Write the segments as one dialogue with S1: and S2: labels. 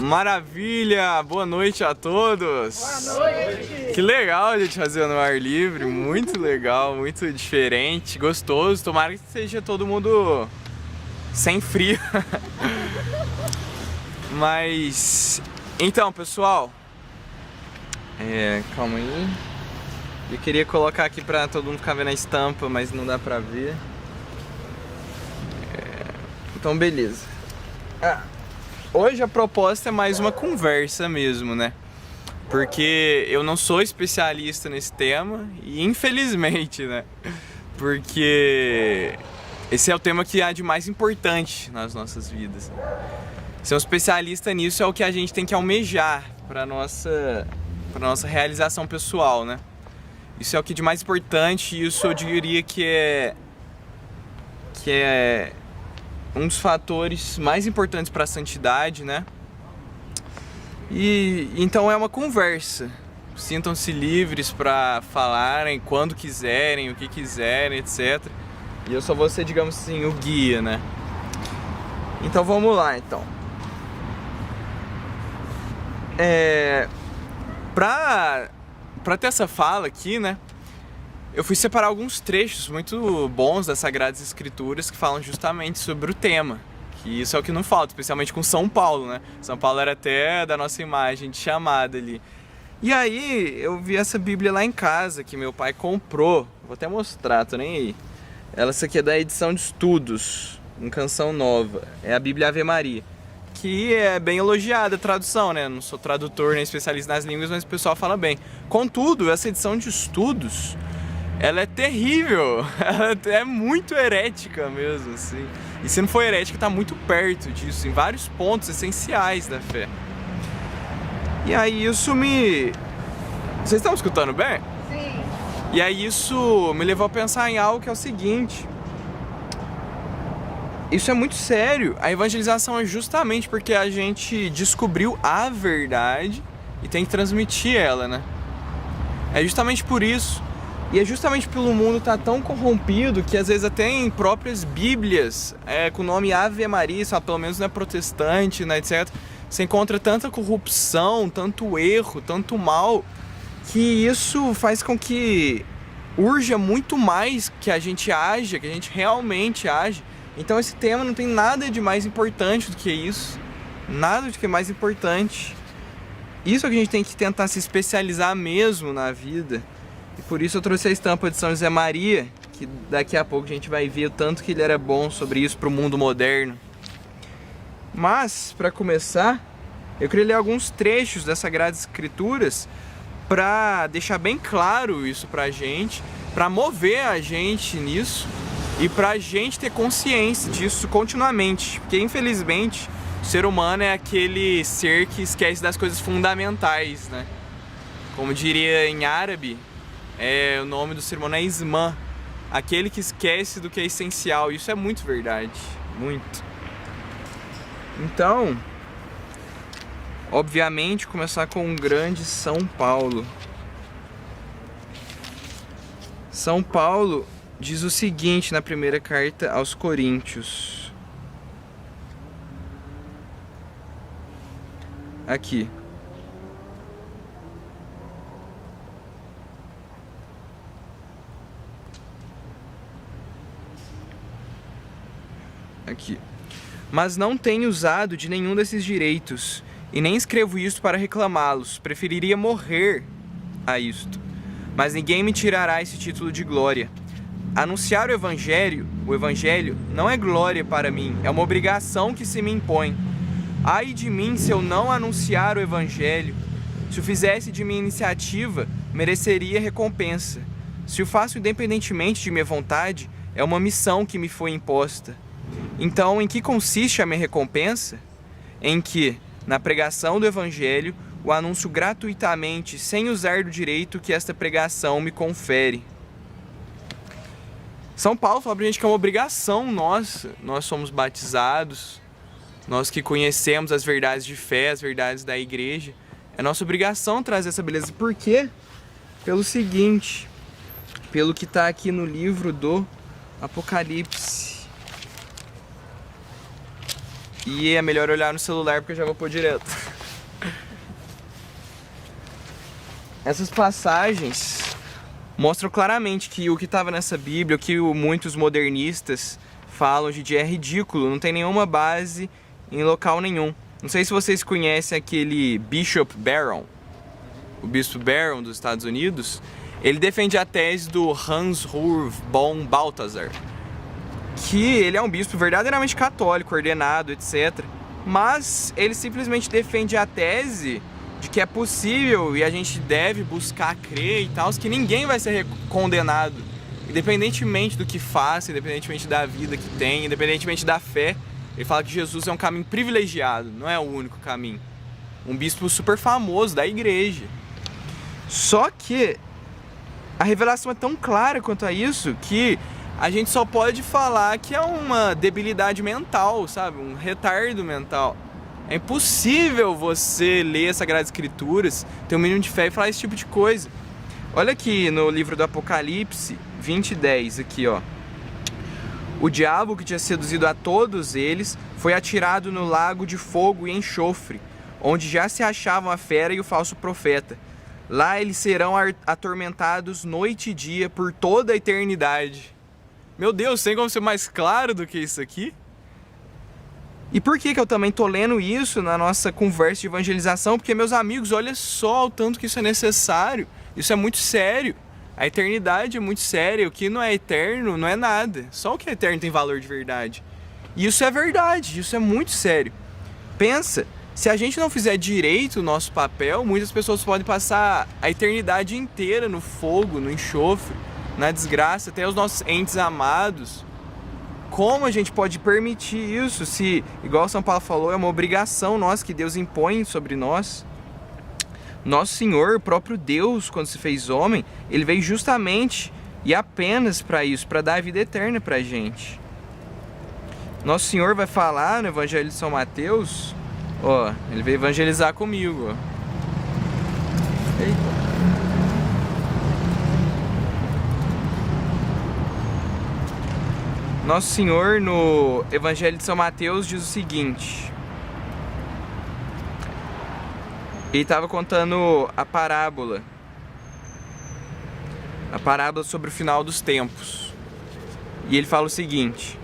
S1: Maravilha! Boa noite a todos!
S2: Boa noite!
S1: Que legal a gente fazer no ar livre, muito legal, muito diferente, gostoso. Tomara que seja todo mundo sem frio. Mas, então pessoal, calma aí. Eu queria colocar aqui pra todo mundo ficar vendo a estampa, mas não dá pra ver. Então beleza. Hoje a proposta é mais uma conversa mesmo, né? Porque eu não sou especialista nesse tema e infelizmente, né? Porque esse é o tema que há de mais importante nas nossas vidas. Ser um especialista nisso é o que a gente tem que almejar para nossa realização pessoal, né? Isso é o que de mais importante e isso eu diria que é um dos fatores mais importantes para a santidade, né? E então é uma conversa. Sintam-se livres para falarem quando quiserem, o que quiserem, etc. E eu só vou ser, digamos assim, o guia, né? Então vamos lá, então. Pra ter essa fala aqui, né? Eu fui separar alguns trechos muito bons das Sagradas Escrituras que falam justamente sobre o tema. Que isso é o que não falta, especialmente com São Paulo, né? São Paulo era até da nossa imagem de chamada ali. E aí eu vi essa Bíblia lá em casa que meu pai comprou. Vou até mostrar, tô nem aí. Essa aqui é da edição de estudos, em Canção Nova. É a Bíblia Ave Maria. Que é bem elogiada a tradução, né? Não sou tradutor nem especialista nas línguas, mas o pessoal fala bem. Contudo, essa edição de estudos, ela é terrível, ela é muito herética mesmo, assim. E se não for herética, tá muito perto disso, em vários pontos essenciais da fé. E aí isso me... Vocês estão me escutando bem?
S2: Sim.
S1: E aí isso me levou a pensar em algo que é o seguinte. Isso é muito sério. A evangelização é justamente porque a gente descobriu a verdade e tem que transmitir ela, né? É justamente por isso. E é justamente pelo mundo estar tão corrompido que às vezes até em próprias bíblias, com o nome Ave Maria, sabe, pelo menos não é protestante, né, etc., você encontra tanta corrupção, tanto erro, tanto mal, que isso faz com que urja muito mais que a gente haja, que a gente realmente age. Então esse tema não tem nada de mais importante do que isso. Nada do que mais importante. Isso é que a gente tem que tentar se especializar mesmo na vida. E por isso eu trouxe a estampa de São José Maria, que daqui a pouco a gente vai ver o tanto que ele era bom sobre isso para o mundo moderno. Mas, para começar, eu queria ler alguns trechos das Sagradas Escrituras para deixar bem claro isso pra gente, para mover a gente nisso e pra gente ter consciência disso continuamente. Porque, infelizmente, o ser humano é aquele ser que esquece das coisas fundamentais, né? Como diria em árabe, o nome do sermão é Ismã, aquele que esquece do que é essencial. Isso é muito verdade, muito. Então, obviamente, começar com um grande São Paulo. São Paulo diz o seguinte na primeira carta aos Coríntios. Aqui. Aqui. Mas não tenho usado de nenhum desses direitos, e nem escrevo isto para reclamá-los. Preferiria morrer a isto. Mas ninguém me tirará esse título de glória. Anunciar o Evangelho não é glória para mim, é uma obrigação que se me impõe. Ai de mim se eu não anunciar o Evangelho. Se o fizesse de minha iniciativa, mereceria recompensa. Se o faço independentemente de minha vontade, é uma missão que me foi imposta. Então, em que consiste a minha recompensa? Em que, na pregação do Evangelho, o anúncio gratuitamente, sem usar do direito que esta pregação me confere. São Paulo fala pra gente que é uma obrigação nossa. Nós somos batizados, nós que conhecemos as verdades de fé, as verdades da igreja. É nossa obrigação trazer essa beleza. Por quê? Pelo seguinte, pelo que está aqui no livro do Apocalipse. E é melhor olhar no celular porque eu já vou pôr direto. essas passagens mostram claramente que o que estava nessa Bíblia, o que muitos modernistas falam hoje em dia é ridículo, não tem nenhuma base em local nenhum. Não sei se vocês conhecem aquele Bishop Barron, o Bispo Barron dos Estados Unidos. Ele defende a tese do Hans Urs von Balthasar, que ele é um bispo verdadeiramente católico, ordenado, etc. Mas ele simplesmente defende a tese de que é possível e a gente deve buscar crer e tal, que ninguém vai ser condenado, independentemente do que faça, independentemente da vida que tem, independentemente da fé. Ele fala que Jesus é um caminho privilegiado, não é o único caminho. Um bispo super famoso da igreja. Só que a revelação é tão clara quanto a isso que a gente só pode falar que é uma debilidade mental, sabe? Um retardo mental. É impossível você ler as Sagradas Escrituras, ter um mínimo de fé e falar esse tipo de coisa. Olha aqui no livro do Apocalipse 20:10, aqui ó. O diabo que tinha seduzido a todos eles foi atirado no lago de fogo e enxofre, onde já se achavam a fera e o falso profeta. Lá eles serão atormentados noite e dia por toda a eternidade. Meu Deus, tem como ser mais claro do que isso aqui? E por que eu também tô lendo isso na nossa conversa de evangelização? Porque, meus amigos, olha só o tanto que isso é necessário. Isso é muito sério. A eternidade é muito séria. O que não é eterno não é nada. Só o que é eterno tem valor de verdade. E isso é verdade, isso é muito sério. Pensa, se a gente não fizer direito o nosso papel, muitas pessoas podem passar a eternidade inteira no fogo, no enxofre, na desgraça, até os nossos entes amados. Como a gente pode permitir isso se, igual São Paulo falou, é uma obrigação nossa que Deus impõe sobre nós? Nosso Senhor, o próprio Deus, quando se fez homem, Ele veio justamente e apenas para isso, para dar a vida eterna para a gente. Nosso Senhor vai falar no Evangelho de São Mateus, ó, Ele veio evangelizar comigo, ó. Eita. Nosso Senhor, no Evangelho de São Mateus, diz o seguinte. Ele estava contando a parábola sobre o final dos tempos. E ele fala o seguinte: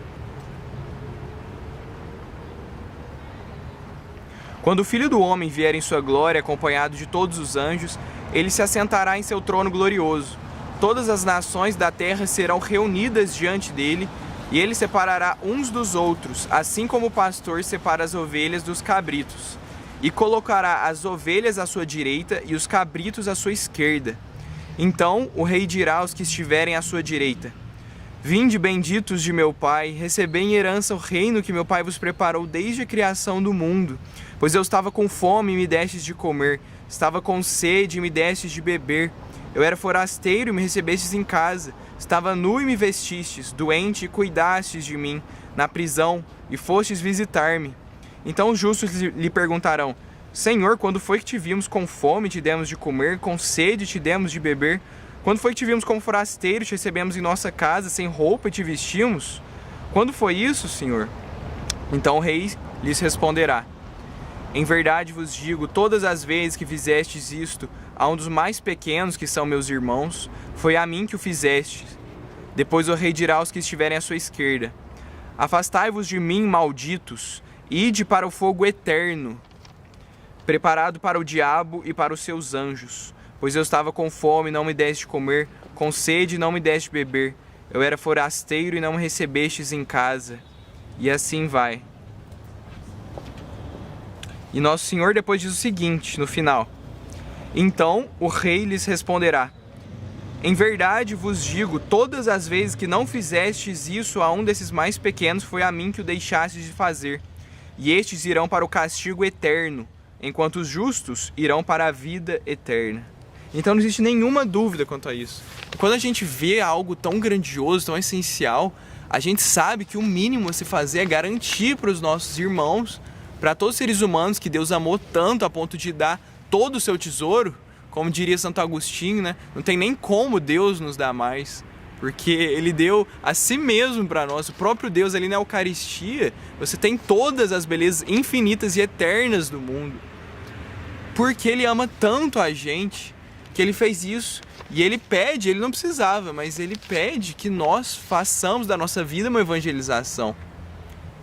S1: quando o Filho do Homem vier em sua glória, acompanhado de todos os anjos, ele se assentará em seu trono glorioso. Todas as nações da terra serão reunidas diante dele, e ele separará uns dos outros, assim como o pastor separa as ovelhas dos cabritos, e colocará as ovelhas à sua direita e os cabritos à sua esquerda. Então o rei dirá aos que estiverem à sua direita: vinde, benditos de meu Pai, recebei em herança o reino que meu Pai vos preparou desde a criação do mundo. Pois eu estava com fome e me destes de comer, estava com sede e me destes de beber. Eu era forasteiro e me recebestes em casa, estava nu e me vestistes, doente e cuidastes de mim, na prisão e fostes visitar-me. Então os justos lhe perguntarão: Senhor, quando foi que te vimos com fome e te demos de comer, com sede e te demos de beber? Quando foi que te vimos como forasteiro e te recebemos em nossa casa, sem roupa e te vestimos? Quando foi isso, Senhor? Então o rei lhes responderá: em verdade vos digo, todas as vezes que fizestes isto a um dos mais pequenos, que são meus irmãos, foi a mim que o fizestes. Depois o rei dirá aos que estiverem à sua esquerda: afastai-vos de mim, malditos, ide para o fogo eterno, preparado para o diabo e para os seus anjos. Pois eu estava com fome e não me deste de comer, com sede e não me deste de beber. Eu era forasteiro e não me recebestes em casa. E assim vai. E Nosso Senhor depois diz o seguinte, no final: então o rei lhes responderá: em verdade vos digo, todas as vezes que não fizestes isso a um desses mais pequenos, foi a mim que o deixastes de fazer. E estes irão para o castigo eterno, enquanto os justos irão para a vida eterna. Então não existe nenhuma dúvida quanto a isso. Quando a gente vê algo tão grandioso, tão essencial, a gente sabe que o mínimo a se fazer é garantir para os nossos irmãos, para todos os seres humanos que Deus amou tanto a ponto de dar todo o seu tesouro, como diria Santo Agostinho, né? Não tem nem como Deus nos dar mais, porque Ele deu a si mesmo para nós. O próprio Deus ali na Eucaristia, você tem todas as belezas infinitas e eternas do mundo. Porque Ele ama tanto a gente, que ele fez isso e ele pede, ele não precisava, mas ele pede que nós façamos da nossa vida uma evangelização.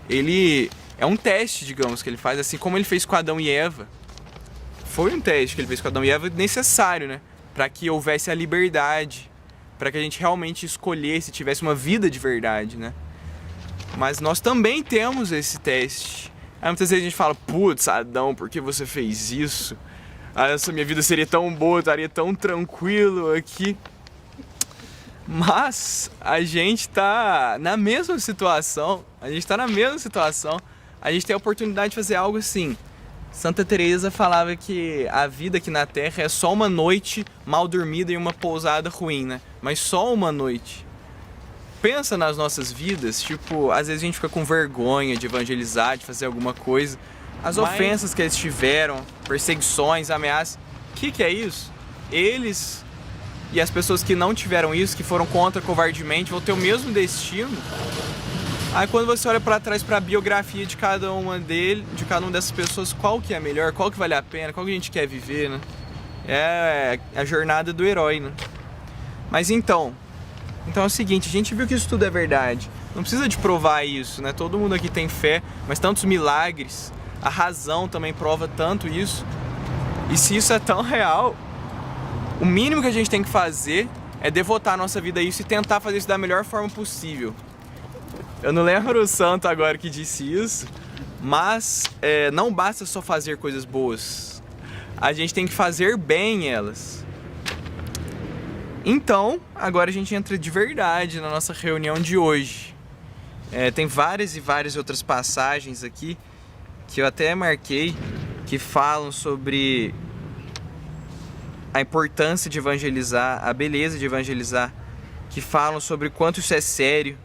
S1: Ele é um teste, digamos, que ele faz, assim como ele fez com Adão e Eva. Foi um teste que ele fez com Adão e Eva necessário, né? Para que houvesse a liberdade, para que a gente realmente escolhesse, tivesse uma vida de verdade, né? Mas nós também temos esse teste. Aí muitas vezes a gente fala, putz, Adão, por que você fez isso? Essa minha vida seria tão boa, eu estaria tão tranquilo aqui. Mas a gente tá na mesma situação, a gente tem a oportunidade de fazer algo assim. Santa Teresa falava que a vida aqui na Terra é só uma noite mal dormida em uma pousada ruim, né? Mas só uma noite. Pensa nas nossas vidas, tipo, às vezes a gente fica com vergonha de evangelizar, de fazer alguma coisa. As ofensas que eles tiveram, perseguições, ameaças, o que é isso? Eles e as pessoas que não tiveram isso, que foram contra covardemente, vão ter o mesmo destino. Aí quando você olha para trás para a biografia de cada uma dessas pessoas, qual que é melhor, qual que vale a pena, qual que a gente quer viver, né? É a jornada do herói, né? Mas então é o seguinte, a gente viu que isso tudo é verdade. Não precisa de provar isso, né? Todo mundo aqui tem fé, mas tantos milagres, a razão também prova tanto isso. E se isso é tão real, o mínimo que a gente tem que fazer é devotar a nossa vida a isso e tentar fazer isso da melhor forma possível. Eu não lembro o santo agora que disse isso, mas não basta só fazer coisas boas. A gente tem que fazer bem elas. Então, agora a gente entra de verdade na nossa reunião de hoje. Tem várias e várias outras passagens aqui que eu até marquei, que falam sobre a importância de evangelizar, a beleza de evangelizar, que falam sobre o quanto isso é sério,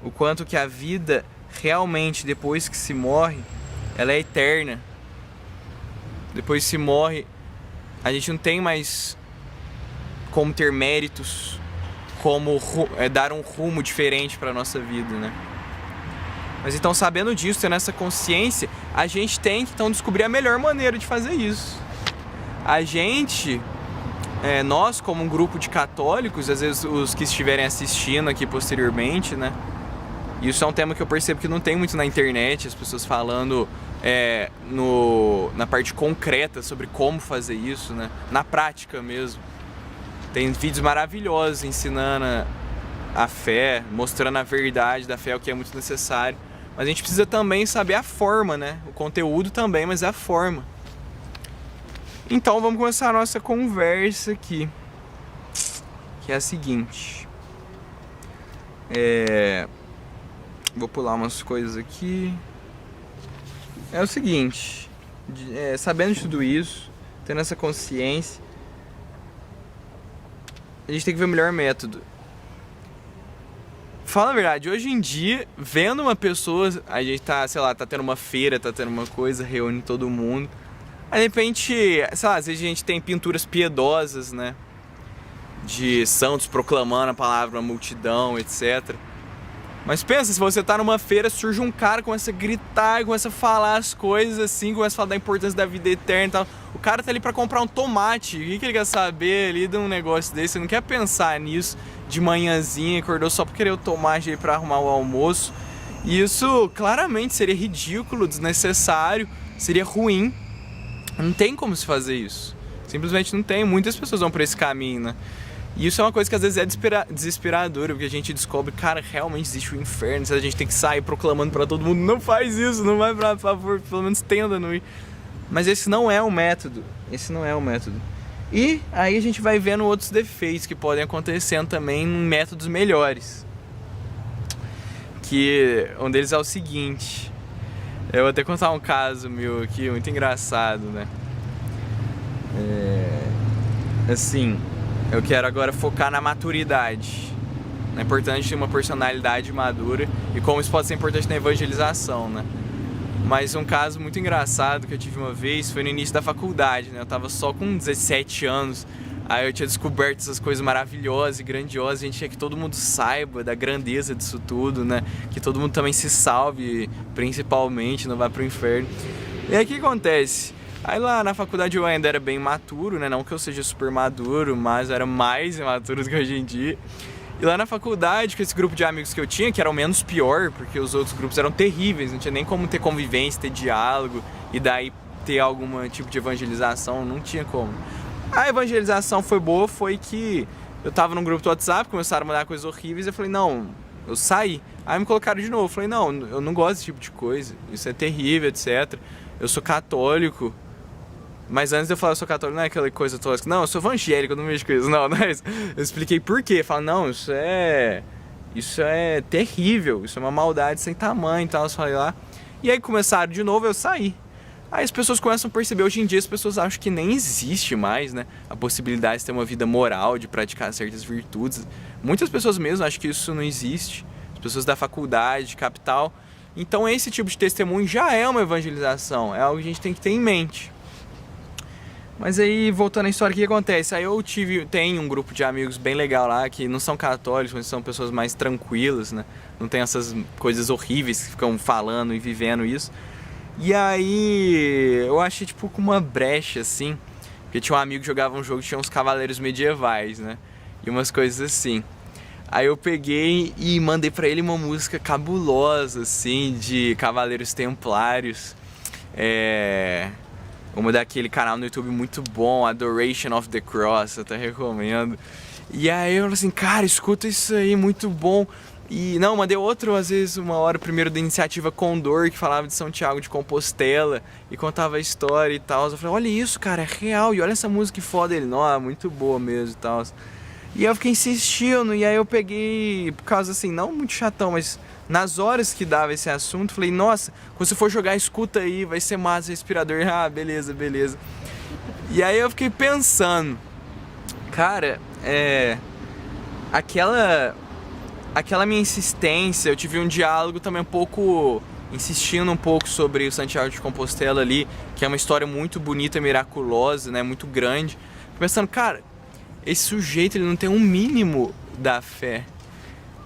S1: o quanto que a vida realmente, depois que se morre, ela é eterna. Depois que se morre, a gente não tem mais como ter méritos, como dar um rumo diferente para a nossa vida, né? Mas então, sabendo disso, tendo essa consciência, a gente tem que então descobrir a melhor maneira de fazer isso. A gente, nós como um grupo de católicos, às vezes os que estiverem assistindo aqui posteriormente, né? Isso é um tema que eu percebo que não tem muito na internet, as pessoas falando na parte concreta sobre como fazer isso, né? Na prática mesmo. Tem vídeos maravilhosos ensinando a fé, mostrando a verdade da fé, o que é muito necessário. Mas a gente precisa também saber a forma, né? O conteúdo também, mas é a forma. Então vamos começar a nossa conversa aqui, que é a seguinte. Vou pular umas coisas aqui. É o seguinte, sabendo de tudo isso, tendo essa consciência, a gente tem que ver o melhor método. Fala a verdade, hoje em dia, vendo uma pessoa, a gente tá, sei lá, tá tendo uma feira, tá tendo uma coisa, reúne todo mundo. Aí de repente, sei lá, às vezes a gente tem pinturas piedosas, né? De santos proclamando a palavra à multidão, etc. Mas pensa, se você tá numa feira, surge um cara, começa a gritar, começa a falar as coisas assim, começa a falar da importância da vida eterna e tal. O cara tá ali pra comprar um tomate, o que ele quer saber ali de um negócio desse? Você não quer pensar nisso de manhãzinha, acordou só pra querer o tomate aí pra arrumar o almoço. E isso claramente seria ridículo, desnecessário, seria ruim. Não tem como se fazer isso. Simplesmente não tem. Muitas pessoas vão por esse caminho, né? E isso é uma coisa que às vezes é desesperadora, porque a gente descobre, cara, realmente existe o inferno, a gente tem que sair proclamando pra todo mundo, não faz isso, não vai pra favor, pelo menos tenta não ir. Mas esse não é o método, E aí a gente vai vendo outros defeitos que podem acontecendo também em métodos melhores. Que um deles é o seguinte, eu vou até contar um caso meu aqui, muito engraçado, né? Assim, eu quero agora focar na maturidade. É importante ter uma personalidade madura e como isso pode ser importante na evangelização, né? Mas um caso muito engraçado que eu tive uma vez foi no início da faculdade, né? Eu tava só com 17 anos, aí eu tinha descoberto essas coisas maravilhosas e grandiosas. A gente quer que todo mundo saiba da grandeza disso tudo, né? Que todo mundo também se salve, principalmente, não vá pro inferno. E aí o que acontece? Aí lá na faculdade eu ainda era bem imaturo, né? Não que eu seja super maduro, mas eu era mais imaturo do que hoje em dia. E lá na faculdade, com esse grupo de amigos que eu tinha, que era o menos pior, porque os outros grupos eram terríveis, não tinha nem como ter convivência, ter diálogo, e daí ter algum tipo de evangelização, não tinha como. A evangelização foi boa, foi que eu tava num grupo do WhatsApp, começaram a mandar coisas horríveis, eu falei, não, eu saí. Aí me colocaram de novo, eu falei, não, eu não gosto desse tipo de coisa, isso é terrível, etc. Eu sou católico. Mas antes de eu falar eu sou católico, não é aquela coisa tosca. Não, eu sou evangélico, eu não mexo com isso. Não, não é isso. Eu expliquei por quê. Falo, não, isso é terrível. Isso é uma maldade sem tamanho e tal. Eu falei lá. E aí começaram de novo, eu saí. Aí as pessoas começam a perceber, hoje em dia as pessoas acham que nem existe mais, né? A possibilidade de ter uma vida moral, de praticar certas virtudes. Muitas pessoas mesmo acham que isso não existe. As pessoas da faculdade, de capital. Então esse tipo de testemunho já é uma evangelização. É algo que a gente tem que ter em mente. Mas aí, voltando à história, o que acontece? Aí eu tenho um grupo de amigos bem legal lá, que não são católicos, mas são pessoas mais tranquilas, né? Não tem essas coisas horríveis que ficam falando e vivendo isso. E aí, eu achei tipo com uma brecha, assim, porque tinha um amigo que jogava um jogo que tinha uns cavaleiros medievais, né? E umas coisas assim. Aí eu peguei e mandei pra ele uma música cabulosa, assim, de Cavaleiros Templários. Uma daquele canal no YouTube muito bom, Adoration of the Cross, eu até recomendo. E aí eu falei assim, cara, escuta isso aí, muito bom. E não, mandei outro, às vezes, uma hora primeiro da iniciativa Condor, que falava de São Tiago de Compostela e contava a história e tal. Eu falei, olha isso, cara, é real, e olha essa música que foda. Ele, não, é muito boa mesmo e tal. E eu fiquei insistindo, e aí eu peguei, por causa assim, não muito chatão, mas nas horas que dava esse assunto, falei, nossa, quando você for jogar, escuta aí, vai ser massa, respirador. Ah, beleza, beleza. E aí eu fiquei pensando, cara, aquela minha insistência, eu tive um diálogo também um pouco, insistindo um pouco sobre o Santiago de Compostela ali, que é uma história muito bonita, miraculosa, né, muito grande. Pensando, cara, esse sujeito, ele não tem um mínimo da fé.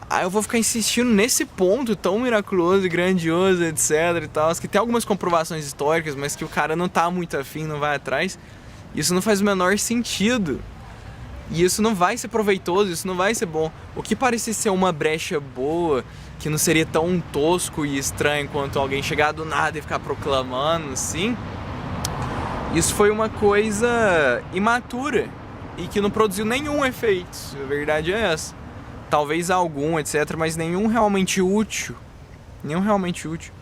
S1: Aí eu vou ficar insistindo nesse ponto tão miraculoso e grandioso, etc e tal, que tem algumas comprovações históricas, mas que o cara não tá muito afim, não vai atrás. Isso não faz o menor sentido. E isso não vai ser proveitoso, isso não vai ser bom. O que parecia ser uma brecha boa, que não seria tão tosco e estranho quanto alguém chegar do nada e ficar proclamando, assim, isso foi uma coisa imatura e que não produziu nenhum efeito. A verdade é essa. Talvez algum, etc, mas nenhum realmente útil. Nenhum realmente útil.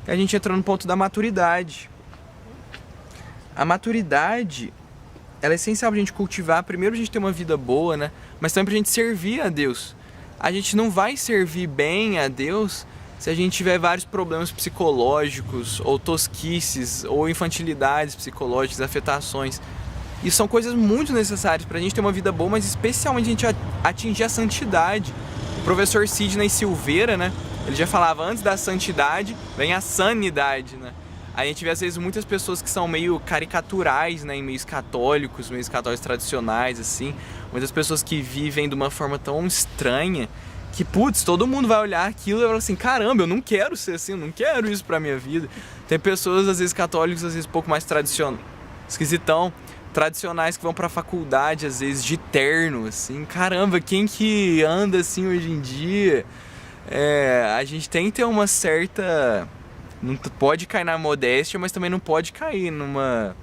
S1: E a gente entra no ponto da maturidade. A maturidade, ela é essencial pra gente cultivar. Primeiro a gente ter uma vida boa, né? Mas também pra gente servir a Deus. A gente não vai servir bem a Deus se a gente tiver vários problemas psicológicos, ou tosquices, ou infantilidades psicológicas, afetações. Isso são coisas muito necessárias pra gente ter uma vida boa, mas especialmente a gente atingir a santidade. O professor Sidney Silveira, né? Ele já falava, antes da santidade vem a sanidade, né? A gente vê às vezes muitas pessoas que são meio caricaturais, né? Em meios católicos tradicionais, assim. Muitas pessoas que vivem de uma forma tão estranha que, putz, todo mundo vai olhar aquilo e falar assim, caramba, eu não quero ser assim, eu não quero isso pra minha vida. Tem pessoas, às vezes católicos, às vezes um pouco mais tradicionais que vão pra faculdade, às vezes de terno, assim, caramba, quem que anda assim hoje em dia? A gente tem que ter uma certa... Não pode cair na modéstia, mas também não pode cair numa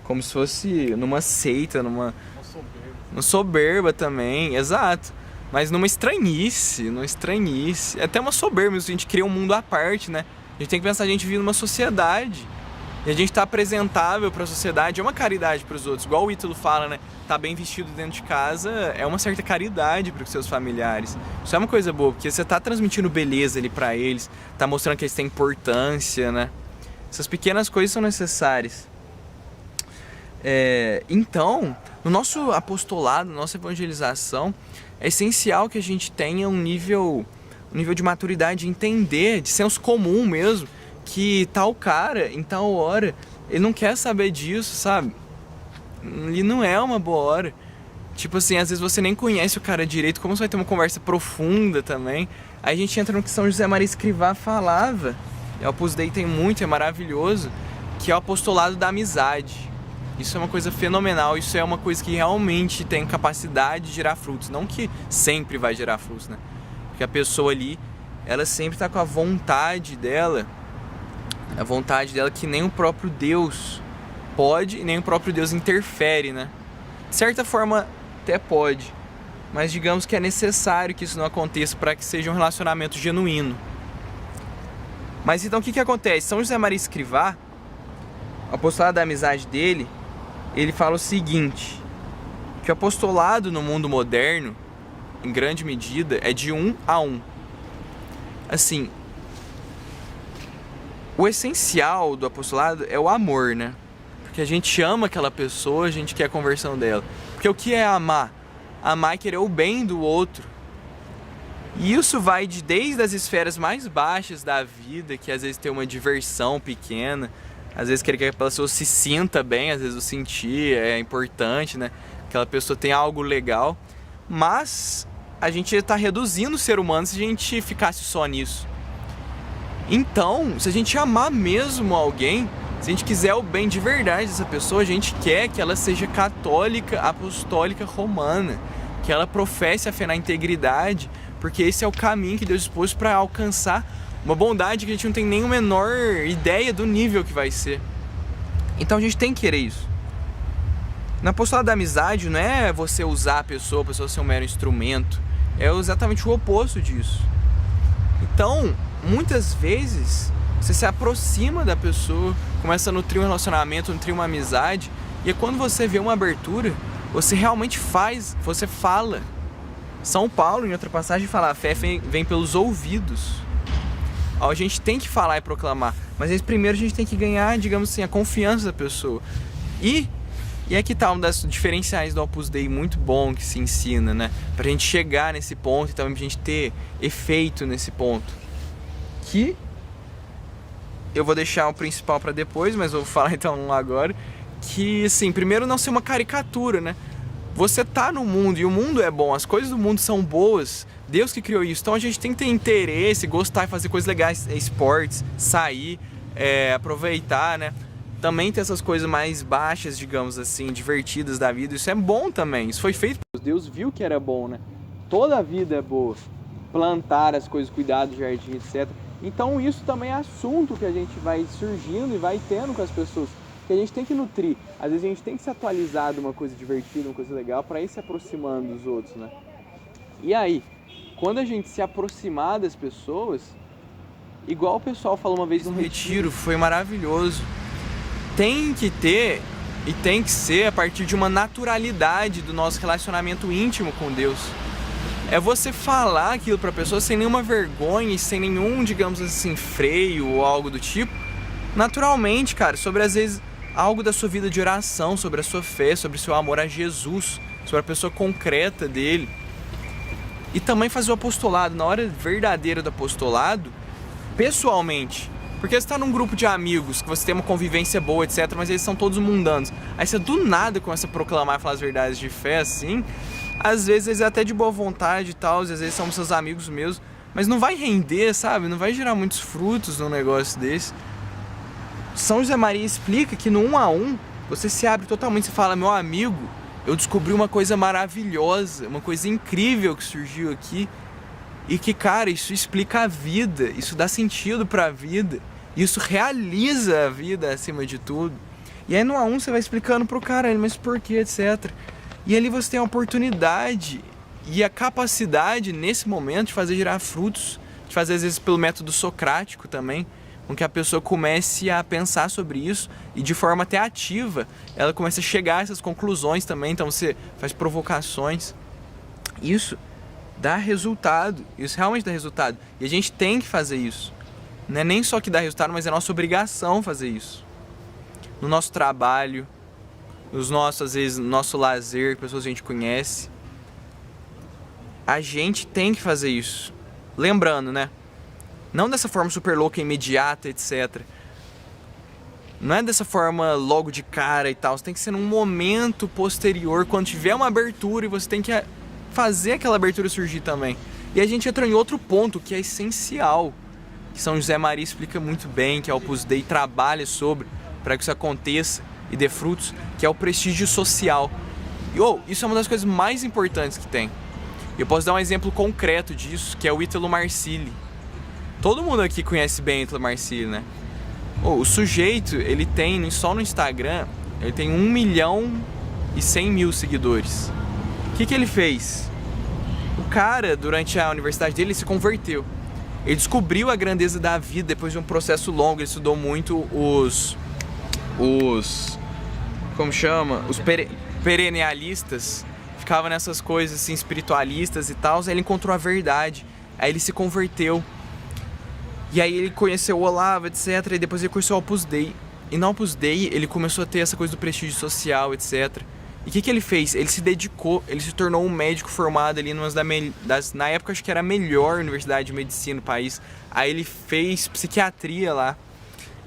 S1: como se fosse numa seita, numa soberba também, exato. Mas numa estranhice. É até uma soberba, a gente cria um mundo à parte, né? A gente tem que pensar, a gente vive numa sociedade. E a gente tá apresentável pra sociedade, é uma caridade pros outros. Igual o Ítalo fala, né? Tá bem vestido dentro de casa é uma certa caridade pros seus familiares. Isso é uma coisa boa, porque você tá transmitindo beleza ali pra eles, tá mostrando que eles têm importância, né? Essas pequenas coisas são necessárias. Então, no nosso apostolado, na nossa evangelização, é essencial que a gente tenha um nível de maturidade, de entender, de senso comum mesmo, que tal cara, em tal hora, ele não quer saber disso, sabe? Ele não é uma boa hora. Tipo assim, às vezes você nem conhece o cara direito, como você vai ter uma conversa profunda também? Aí a gente entra no que São José Maria Escrivá falava, e o Opus Dei tem muito, é maravilhoso, que é o apostolado da amizade. Isso é uma coisa fenomenal, isso é uma coisa que realmente tem capacidade de gerar frutos. Não que sempre vai gerar frutos, né? Porque a pessoa ali, ela sempre está com a vontade dela que nem o próprio Deus pode e nem o próprio Deus interfere, né? De certa forma, até pode, mas digamos que é necessário que isso não aconteça para que seja um relacionamento genuíno. Mas então o que acontece? São José Maria Escrivá, o apostolado da amizade dele, ele fala o seguinte, que o apostolado no mundo moderno, em grande medida, é de 1 a 1. Assim, o essencial do apostolado é o amor, né? Porque a gente ama aquela pessoa, a gente quer a conversão dela. Porque o que é amar? Amar é querer o bem do outro. E isso vai desde as esferas mais baixas da vida, que às vezes tem uma diversão pequena, às vezes querer que a pessoa se sinta bem, às vezes o sentir é importante, né? Que aquela pessoa tenha algo legal. Mas a gente está reduzindo o ser humano se a gente ficasse só nisso. Então, se a gente amar mesmo alguém, se a gente quiser o bem de verdade dessa pessoa, a gente quer que ela seja católica, apostólica, romana, que ela professe a fé na integridade, porque esse é o caminho que Deus expôs para alcançar uma bondade que a gente não tem nem a menor ideia do nível que vai ser. Então a gente tem que querer isso. Na apostolado da amizade não é você usar a pessoa ser um mero instrumento, é exatamente o oposto disso. Então, muitas vezes, você se aproxima da pessoa, começa a nutrir um relacionamento, nutrir uma amizade, e é quando você vê uma abertura, você realmente faz, você fala. São Paulo, em outra passagem, fala, a fé vem pelos ouvidos. A gente tem que falar e proclamar, mas primeiro a gente tem que ganhar, digamos assim, a confiança da pessoa. E aqui está um dos diferenciais do Opus Dei muito bom que se ensina, né? Pra gente chegar nesse ponto e também pra gente ter efeito nesse ponto. Que eu vou deixar o principal para depois, mas vou falar então agora. Que, assim, primeiro não ser uma caricatura, né? Você tá no mundo e o mundo é bom, as coisas do mundo são boas, Deus que criou isso. Então a gente tem que ter interesse, gostar de fazer coisas legais, esportes, sair, aproveitar, né? Também ter essas coisas mais baixas, digamos assim, divertidas da vida, isso é bom também. Isso foi feito por Deus, viu que era bom, né? Toda a vida é boa. Plantar as coisas, cuidar do jardim, etc. Então isso também é assunto que a gente vai surgindo e vai tendo com as pessoas, que a gente tem que nutrir. Às vezes a gente tem que se atualizar de uma coisa divertida, uma coisa legal, para ir se aproximando dos outros, né? E aí, quando a gente se aproximar das pessoas, igual o pessoal falou uma vez no retiro, foi maravilhoso. Tem que ter e tem que ser a partir de uma naturalidade do nosso relacionamento íntimo com Deus. É você falar aquilo pra pessoa sem nenhuma vergonha e sem nenhum, digamos assim, freio ou algo do tipo. Naturalmente, cara, sobre às vezes algo da sua vida de oração, sobre a sua fé, sobre o seu amor a Jesus, sobre a pessoa concreta dele. E também fazer o apostolado, na hora verdadeira do apostolado, pessoalmente. Porque você está num grupo de amigos, que você tem uma convivência boa, etc., mas eles são todos mundanos. Aí você do nada começa a proclamar e falar as verdades de fé, assim. Às vezes é até de boa vontade e tal, às vezes são seus amigos mesmo, mas não vai render, sabe? Não vai gerar muitos frutos num negócio desse. São José Maria explica que no 1 a 1, você se abre totalmente, você fala, meu amigo, eu descobri uma coisa maravilhosa, uma coisa incrível que surgiu aqui, e que, cara, isso explica a vida, isso dá sentido pra vida, isso realiza a vida acima de tudo. E aí no 1 a 1 você vai explicando pro cara, mas por quê, etc. E ali você tem a oportunidade e a capacidade, nesse momento, de fazer gerar frutos, de fazer, às vezes, pelo método socrático também, com que a pessoa comece a pensar sobre isso e, de forma até ativa, ela começa a chegar a essas conclusões também. Então você faz provocações. Isso dá resultado, isso realmente dá resultado. E a gente tem que fazer isso. Não é nem só que dá resultado, mas é nossa obrigação fazer isso. No nosso trabalho, às vezes, no nosso lazer, pessoas que a gente conhece. A gente tem que fazer isso. Lembrando, né? Não dessa forma super louca, imediata, etc. Não é dessa forma logo de cara e tal. Você tem que ser num momento posterior, quando tiver uma abertura, e você tem que fazer aquela abertura surgir também. E a gente entra em outro ponto que é essencial, que São José Maria explica muito bem, que a Opus Dei trabalha sobre, para que isso aconteça e dê frutos, que é o prestígio social. E isso é uma das coisas mais importantes que tem. Eu posso dar um exemplo concreto disso, que é o Ítalo Marcilli. Todo mundo aqui conhece bem o Ítalo Marcilli, né? O sujeito, ele tem, só no Instagram, ele tem 1.100.000 seguidores. O que ele fez? O cara, durante a universidade dele, ele se converteu. Ele descobriu a grandeza da vida depois de um processo longo. Ele estudou muito como chama? Os perennialistas. Ficava nessas coisas assim, espiritualistas e tal. Aí ele encontrou a verdade. Aí ele se converteu. E aí ele conheceu o Olavo, etc. E depois ele conheceu o Opus Dei. E no Opus Dei ele começou a ter essa coisa do prestígio social, etc. E o que ele fez? Ele se dedicou, ele se tornou um médico formado ali na época acho que era a melhor universidade de medicina do país. Aí ele fez psiquiatria lá.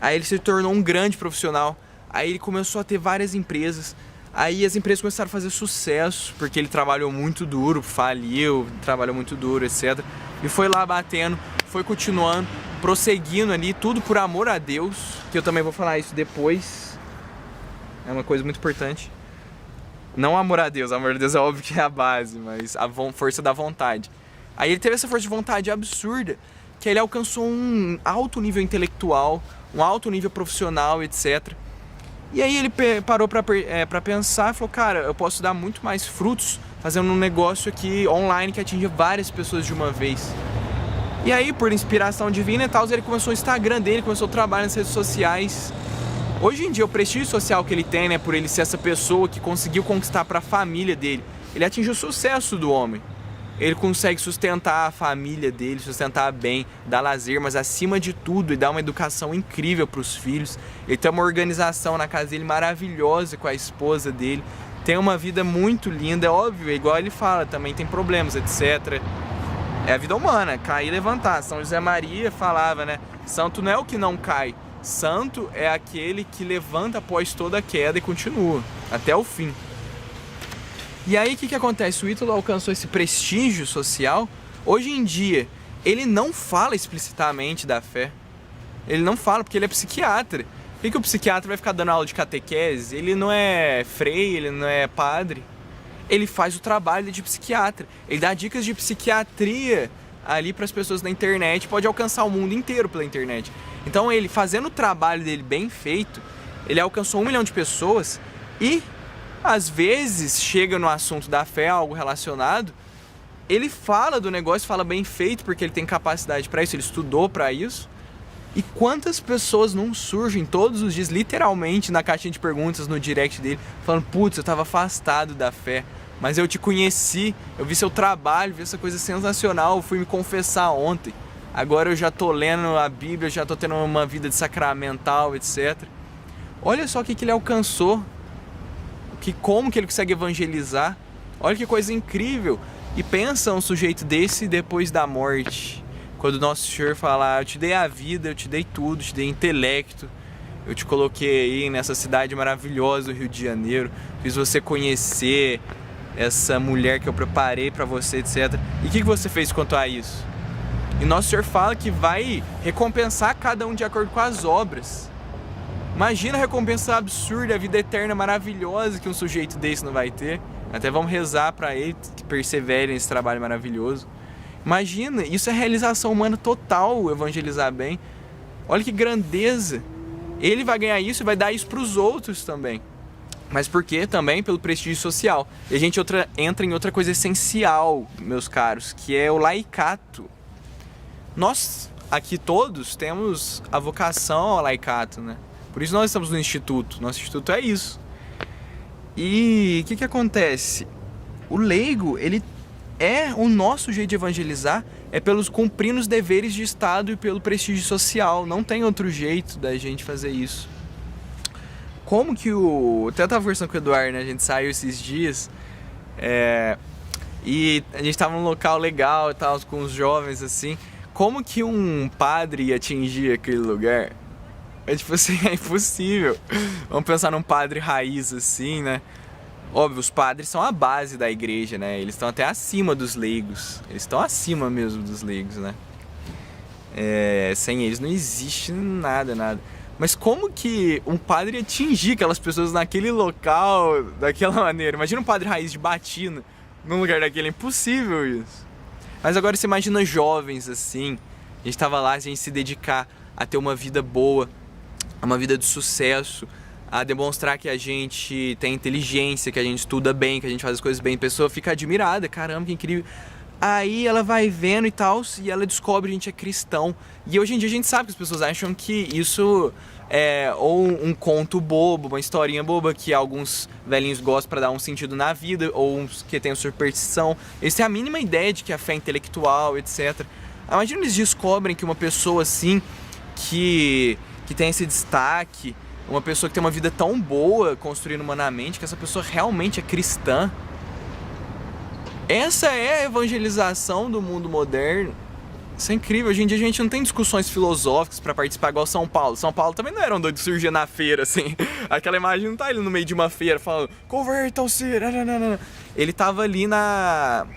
S1: Aí ele se tornou um grande profissional. Aí ele começou a ter várias empresas. Aí as empresas começaram a fazer sucesso, porque ele trabalhou muito duro, faliu, trabalhou muito duro, etc. E foi lá batendo, foi continuando, prosseguindo ali, tudo por amor a Deus, que eu também vou falar isso depois. É uma coisa muito importante. Não amor a Deus é óbvio que é a base, mas a força da vontade. Aí ele teve essa força de vontade absurda, que ele alcançou um alto nível intelectual, um alto nível profissional, etc. E aí ele parou pra pensar e falou, cara, eu posso dar muito mais frutos fazendo um negócio aqui online que atinge várias pessoas de uma vez. E aí, por inspiração divina e tal, ele começou o Instagram dele, começou o trabalho nas redes sociais. Hoje em dia, o prestígio social que ele tem, né, por ele ser essa pessoa que conseguiu conquistar para a família dele, ele atingiu o sucesso do homem. Ele consegue sustentar a família dele, sustentar bem, dar lazer, mas acima de tudo, ele dá uma educação incrível para os filhos. Ele tem uma organização na casa dele maravilhosa com a esposa dele. Tem uma vida muito linda, é óbvio, é igual ele fala, também tem problemas, etc. É a vida humana, cair e levantar. São José Maria falava, né? Santo não é o que não cai. Santo é aquele que levanta após toda a queda e continua, até o fim. E aí o que acontece? O Ítalo alcançou esse prestígio social. Hoje em dia, ele não fala explicitamente da fé. Ele não fala porque ele é psiquiatra. Por que o psiquiatra vai ficar dando aula de catequese? Ele não é frei, ele não é padre. Ele faz o trabalho de psiquiatra. Ele dá dicas de psiquiatria ali para as pessoas na internet. Pode alcançar o mundo inteiro pela internet. Então ele, fazendo o trabalho dele bem feito, ele alcançou 1 milhão de pessoas e, às vezes, chega no assunto da fé, algo relacionado, ele fala do negócio, fala bem feito, porque ele tem capacidade para isso, ele estudou para isso. E quantas pessoas não surgem todos os dias, literalmente, na caixinha de perguntas, no direct dele, falando, putz, eu estava afastado da fé, mas eu te conheci, eu vi seu trabalho, vi essa coisa sensacional, eu fui me confessar ontem. Agora eu já tô lendo a Bíblia, já tô tendo uma vida de sacramental, etc. Olha só o que ele alcançou, como que ele consegue evangelizar. Olha que coisa incrível. E pensa um sujeito desse depois da morte. Quando o nosso Senhor fala, eu te dei a vida, eu te dei tudo, eu te dei intelecto, eu te coloquei aí nessa cidade maravilhosa do Rio de Janeiro, fiz você conhecer essa mulher que eu preparei pra você, etc. E o que você fez quanto a isso? E nosso Senhor fala que vai recompensar cada um de acordo com as obras. Imagina a recompensa absurda, a vida eterna maravilhosa que um sujeito desse não vai ter. Até vamos rezar para ele que persevere nesse trabalho maravilhoso. Imagina, isso é realização humana total, evangelizar bem. Olha que grandeza. Ele vai ganhar isso e vai dar isso para os outros também. Mas por quê? Também pelo prestígio social. E a gente entra em outra coisa essencial, meus caros, que é o laicato. Nós, aqui todos, temos a vocação ao laicato, né? Por isso nós estamos no instituto. Nosso instituto é isso. E o que acontece? O leigo, ele é o nosso jeito de evangelizar, é pelos cumprindo os deveres de Estado e pelo prestígio social. Não tem outro jeito da gente fazer isso. Como que até eu tava conversando com o Eduardo, né? A gente saiu esses dias e a gente tava num local legal e tal, com os jovens, assim. Como que um padre ia atingir aquele lugar? É tipo assim, é impossível. Vamos pensar num padre raiz assim, né? Óbvio, os padres são a base da igreja, né? Eles estão até acima dos leigos. Eles estão acima mesmo dos leigos, né? Sem eles não existe nada. Mas como que um padre ia atingir aquelas pessoas naquele local, daquela maneira? Imagina um padre raiz de batina num lugar daquele, é impossível isso. Mas agora você imagina jovens assim, a gente tava lá, a gente se dedicar a ter uma vida boa, uma vida de sucesso, a demonstrar que a gente tem inteligência, que a gente estuda bem, que a gente faz as coisas bem, a pessoa fica admirada, caramba, que incrível. Aí ela vai vendo e tal, e ela descobre que a gente é cristão. E hoje em dia a gente sabe que as pessoas acham que isso é ou um conto bobo, uma historinha boba que alguns velhinhos gostam para dar um sentido na vida, ou uns que têm superstição. Eles têm a mínima ideia de que a fé é intelectual, etc. Imagina eles descobrem que uma pessoa assim, que tem esse destaque, uma pessoa que tem uma vida tão boa construindo humanamente, que essa pessoa realmente é cristã. Essa é a evangelização do mundo moderno. Isso é incrível. Hoje em dia a gente não tem discussões filosóficas pra participar igual São Paulo. São Paulo também não era um doido que surgia na feira, assim. Aquela imagem não tá ele no meio de uma feira falando convertam-se. Ele tava ali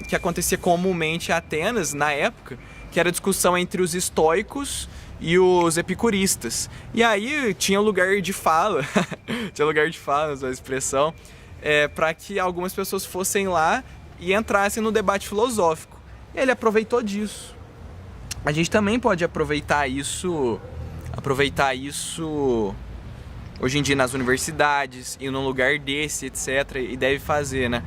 S1: que acontecia comumente em Atenas, na época, que era a discussão entre os estoicos e os epicuristas. E aí tinha lugar de fala, tinha lugar de fala, essa expressão, para que algumas pessoas fossem lá e entrassem no debate filosófico. Ele aproveitou disso. A gente também pode aproveitar isso hoje em dia nas universidades e num lugar desse, etc. E deve fazer, né?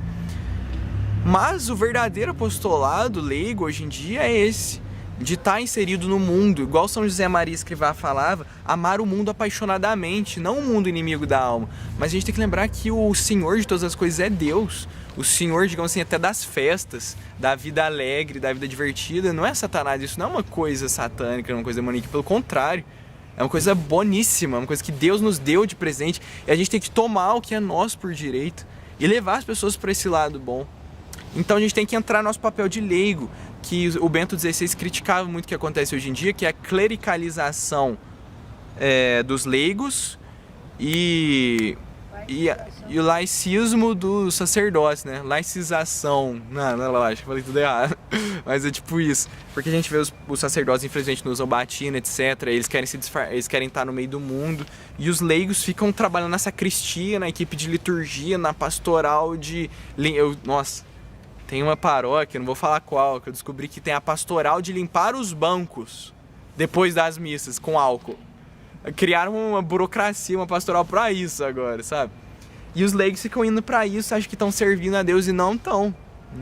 S1: Mas o verdadeiro apostolado leigo hoje em dia é esse, de estar inserido no mundo, igual São José Maria Escrivá falava, amar o mundo apaixonadamente, não o mundo inimigo da alma. Mas a gente tem que lembrar que o Senhor de todas as coisas é Deus. O Senhor, digamos assim, até das festas, da vida alegre, da vida divertida, não é Satanás. Isso não é uma coisa satânica, não é uma coisa demoníaca, pelo contrário. É uma coisa boníssima, uma coisa que Deus nos deu de presente. E a gente tem que tomar o que é nosso por direito e levar as pessoas para esse lado bom. Então a gente tem que entrar no nosso papel de leigo, que o Bento XVI criticava muito o que acontece hoje em dia, que é a clericalização dos leigos e o laicismo dos sacerdotes, né? Laicização. Não, acho que falei tudo errado. Mas é tipo isso. Porque a gente vê os sacerdotes, infelizmente, não usam batina, etc. Eles querem estar no meio do mundo. E os leigos ficam trabalhando na sacristia, na equipe de liturgia, na pastoral de... Nossa, tem uma paróquia, não vou falar qual, que eu descobri que tem a pastoral de limpar os bancos depois das missas, com álcool. Criaram uma burocracia, uma pastoral pra isso agora, sabe? E os leigos ficam indo pra isso, acham que estão servindo a Deus e não estão.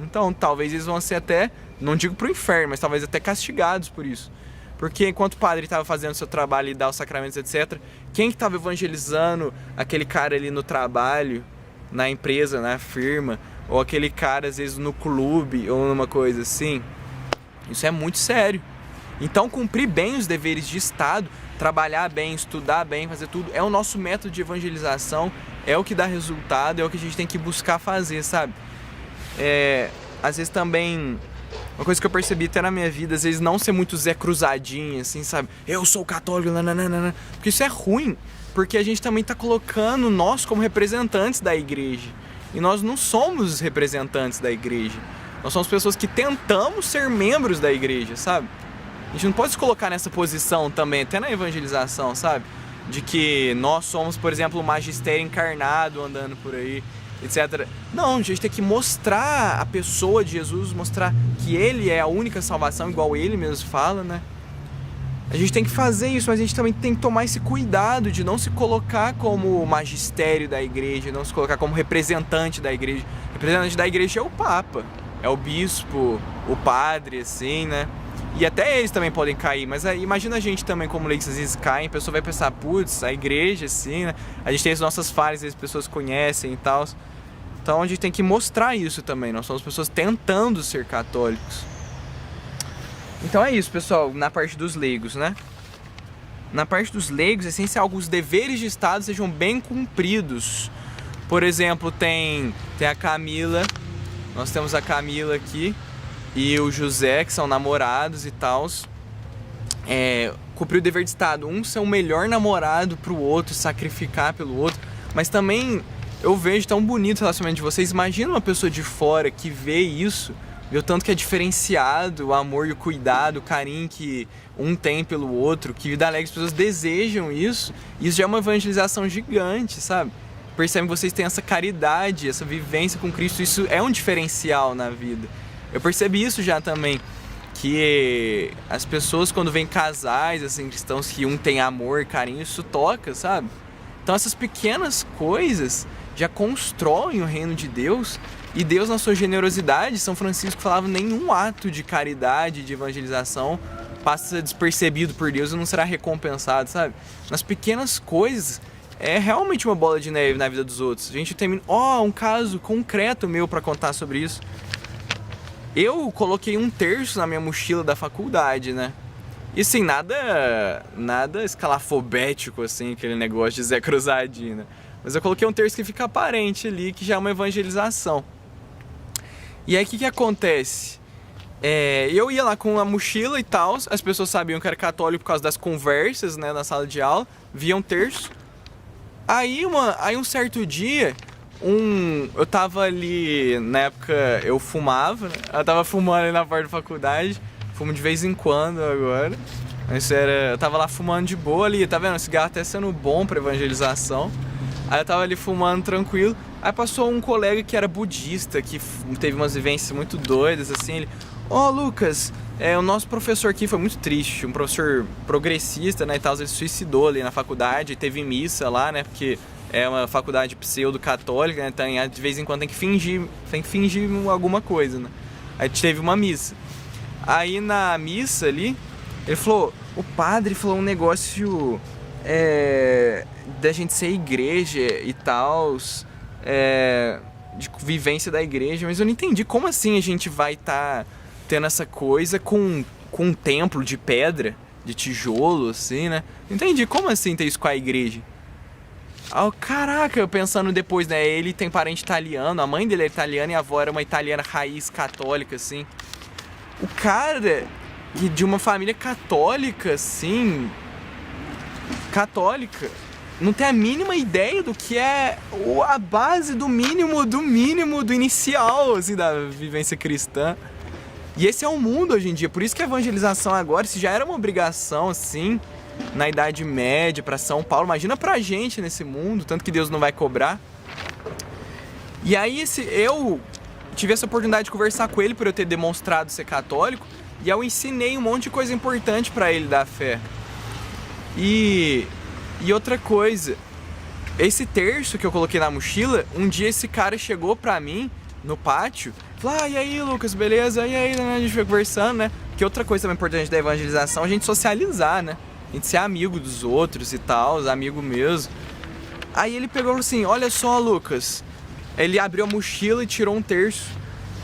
S1: Então, talvez eles vão ser até, não digo pro inferno, mas talvez até castigados por isso. Porque enquanto o padre estava fazendo seu trabalho e dar os sacramentos, etc., quem que estava evangelizando aquele cara ali no trabalho, na empresa, na firma, ou aquele cara às vezes no clube ou numa coisa assim? Isso é muito sério. Então, cumprir bem os deveres de Estado, trabalhar bem, estudar bem, fazer tudo, é o nosso método de evangelização, é o que dá resultado, é o que a gente tem que buscar fazer, sabe? Às vezes também, uma coisa que eu percebi até na minha vida, às vezes não ser muito Zé Cruzadinho, assim, sabe? Eu sou católico, nananana, porque isso é ruim, porque a gente também tá colocando nós como representantes da igreja, e nós não somos representantes da igreja, nós somos pessoas que tentamos ser membros da igreja, sabe? A gente não pode se colocar nessa posição também, até na evangelização, sabe? De que nós somos, por exemplo, o magistério encarnado andando por aí, etc. Não, a gente tem que mostrar a pessoa de Jesus, mostrar que Ele é a única salvação, igual Ele mesmo fala, né? A gente tem que fazer isso, mas a gente também tem que tomar esse cuidado de não se colocar como magistério da igreja, não se colocar como representante da igreja. O representante da igreja é o Papa, é o bispo, o padre, assim, né? E até eles também podem cair, mas aí, imagina a gente também como leigos, às vezes caem, a pessoa vai pensar, putz, a igreja, assim, né? A gente tem as nossas falhas, as pessoas conhecem e tal. Então a gente tem que mostrar isso também, nós somos pessoas tentando ser católicos. Então é isso, pessoal, na parte dos leigos, né? Na parte dos leigos, é essencial que os deveres de Estado sejam bem cumpridos. Por exemplo, tem a Camila, nós temos a Camila aqui, e o José, que são namorados e tal, cumprir o dever de Estado. Um ser o melhor namorado pro outro, sacrificar pelo outro. Mas também eu vejo tão bonito o relacionamento de vocês. Imagina uma pessoa de fora que vê isso, ver o tanto que é diferenciado o amor e o cuidado, o carinho que um tem pelo outro, que Vida Alegre as pessoas desejam isso. Isso já é uma evangelização gigante, sabe? Percebem que vocês têm essa caridade, essa vivência com Cristo, isso é um diferencial na vida. Eu percebi isso já também, que as pessoas quando vêm casais, assim, cristãos, que um tem amor, carinho, isso toca, sabe? Então essas pequenas coisas já constroem o reino de Deus, e Deus na sua generosidade, São Francisco falava, nenhum ato de caridade, de evangelização passa despercebido por Deus e não será recompensado, sabe? Nas pequenas coisas é realmente uma bola de neve na vida dos outros. A gente tem um caso concreto meu para contar sobre isso. Eu coloquei 1/3 na minha mochila da faculdade, né? E assim, nada escalafobético, assim, aquele negócio de Zé Cruzadinho, né? Mas eu coloquei 1/3 que fica aparente ali, que já é uma evangelização. E aí o que acontece? Eu ia lá com a mochila e tal, as pessoas sabiam que era católico por causa das conversas, né, na sala de aula, via 1/3. Aí um certo dia, eu tava ali, na época eu fumava, né? Eu tava fumando ali na porta da faculdade, fumo de vez em quando agora. Mas eu tava lá fumando de boa ali, tá vendo? O cigarro até sendo bom pra evangelização. Aí eu tava ali fumando tranquilo, aí passou um colega que era budista, que teve umas vivências muito doidas, assim, ele... Lucas, o nosso professor aqui foi muito triste, um professor progressista, né, e tal, ele se suicidou ali na faculdade, teve missa lá, né, porque é uma faculdade pseudo-católica, né, então de vez em quando tem que fingir alguma coisa, né. Aí teve uma missa. Aí na missa ali, ele falou, o padre falou um negócio da gente ser igreja e tal, de vivência da igreja, mas eu não entendi como assim a gente vai estar tendo essa coisa com um templo de pedra, de tijolo, assim, né? Não entendi como assim ter isso com a igreja. Caraca, eu pensando depois, né? Ele tem parente italiano, a mãe dele é italiana e a avó era uma italiana raiz católica, assim. O cara de uma família católica, assim, não tem a mínima ideia do que é a base do mínimo do inicial, assim, da vivência cristã. E esse é o mundo hoje em dia, por isso que a evangelização agora, se já era uma obrigação, assim, na Idade Média, para São Paulo, imagina pra gente nesse mundo, tanto que Deus não vai cobrar. E aí eu tive essa oportunidade de conversar com ele por eu ter demonstrado ser católico, e eu ensinei um monte de coisa importante pra ele da fé. E outra coisa, esse 1/3 que eu coloquei na mochila, um dia esse cara chegou pra mim no pátio, falou, e aí Lucas, beleza? E aí, né? A gente foi conversando, né? Que outra coisa também importante da evangelização é a gente socializar, né? A gente ser amigo dos outros e tal, amigo mesmo. Aí ele pegou assim, olha só Lucas, ele abriu a mochila e tirou 1/3.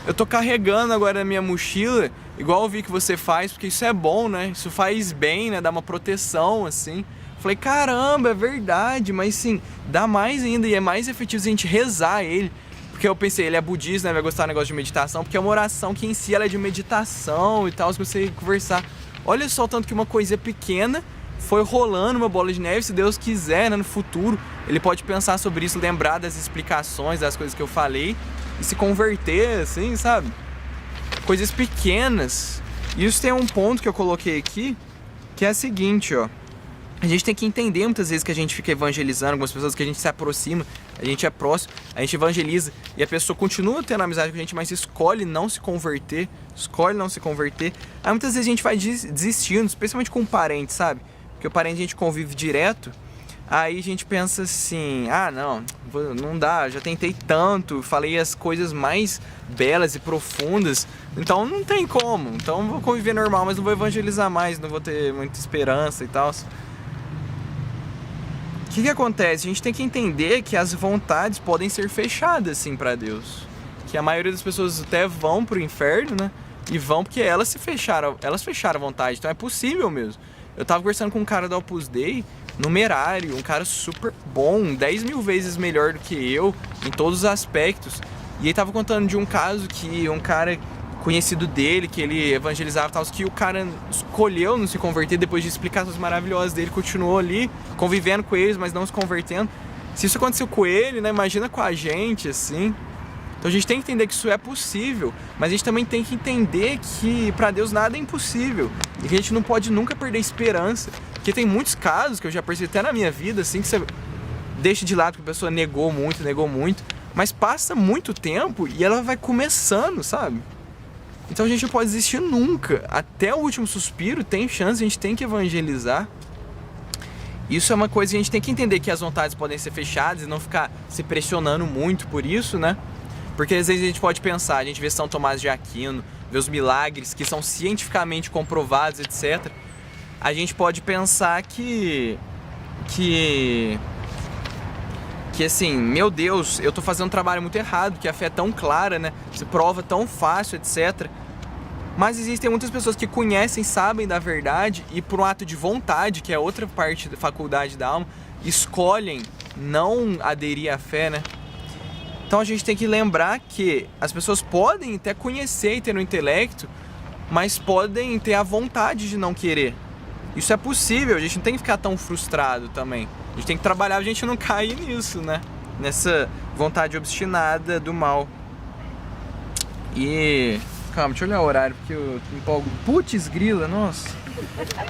S1: Eu tô carregando agora a minha mochila, igual eu vi que você faz, porque isso é bom, né? Isso faz bem, né? Dá uma proteção, assim. Falei, caramba, é verdade, mas sim, dá mais ainda e é mais efetivo a gente rezar ele. Porque eu pensei, ele é budista, né? Vai gostar do negócio de meditação, porque é uma oração que em si ela é de meditação e tal, se você conversar. Olha só o tanto que uma coisa pequena foi rolando uma bola de neve, se Deus quiser, né, no futuro, ele pode pensar sobre isso, lembrar das explicações, das coisas que eu falei e se converter, assim, sabe? Coisas pequenas. E isso tem um ponto que eu coloquei aqui, que é o seguinte, ó. A gente tem que entender muitas vezes que a gente fica evangelizando algumas pessoas, que a gente se aproxima, a gente é próximo, a gente evangeliza e a pessoa continua tendo amizade com a gente, mas escolhe não se converter. Aí muitas vezes a gente vai desistindo, especialmente com um parente, sabe? Porque o parente a gente convive direto, aí a gente pensa assim, não dá, já tentei tanto, falei as coisas mais belas e profundas, então não tem como, então vou conviver normal, mas não vou evangelizar mais, não vou ter muita esperança e tal. O que acontece? A gente tem que entender que as vontades podem ser fechadas, sim, pra Deus. Que a maioria das pessoas até vão pro inferno, né? E vão porque elas fecharam a vontade. Então é possível mesmo. Eu tava conversando com um cara da Opus Dei, numerário, um cara super bom, 10 mil vezes melhor do que eu, em todos os aspectos. E ele tava contando de um caso que um cara conhecido dele, que ele evangelizava e tal, que o cara escolheu não se converter depois de explicações maravilhosas dele, continuou ali, convivendo com eles, mas não se convertendo. Se isso aconteceu com ele, né, imagina com a gente, assim. Então a gente tem que entender que isso é possível, mas a gente também tem que entender que para Deus nada é impossível e que a gente não pode nunca perder esperança, porque tem muitos casos que eu já percebi até na minha vida, assim, que você deixa de lado que a pessoa negou muito, mas passa muito tempo e ela vai começando, sabe? Então a gente não pode desistir nunca, até o último suspiro tem chance, a gente tem que evangelizar. Isso é uma coisa que a gente tem que entender, que as vontades podem ser fechadas e não ficar se pressionando muito por isso, né? Porque às vezes a gente pode pensar, a gente vê São Tomás de Aquino, vê os milagres que são cientificamente comprovados, etc. A gente pode pensar que assim, meu Deus, eu tô fazendo um trabalho muito errado, que a fé é tão clara, né? Se prova tão fácil, etc. Mas existem muitas pessoas que conhecem, sabem da verdade e por um ato de vontade, que é outra parte da faculdade da alma, escolhem não aderir à fé, né? Então a gente tem que lembrar que as pessoas podem até conhecer e ter no intelecto, mas podem ter a vontade de não querer. Isso é possível, a gente não tem que ficar tão frustrado também. A gente tem que trabalhar pra gente não cair nisso, né? Nessa vontade obstinada do mal. E... calma, deixa eu olhar o horário, porque eu me empolgo. Putz, grila, nossa.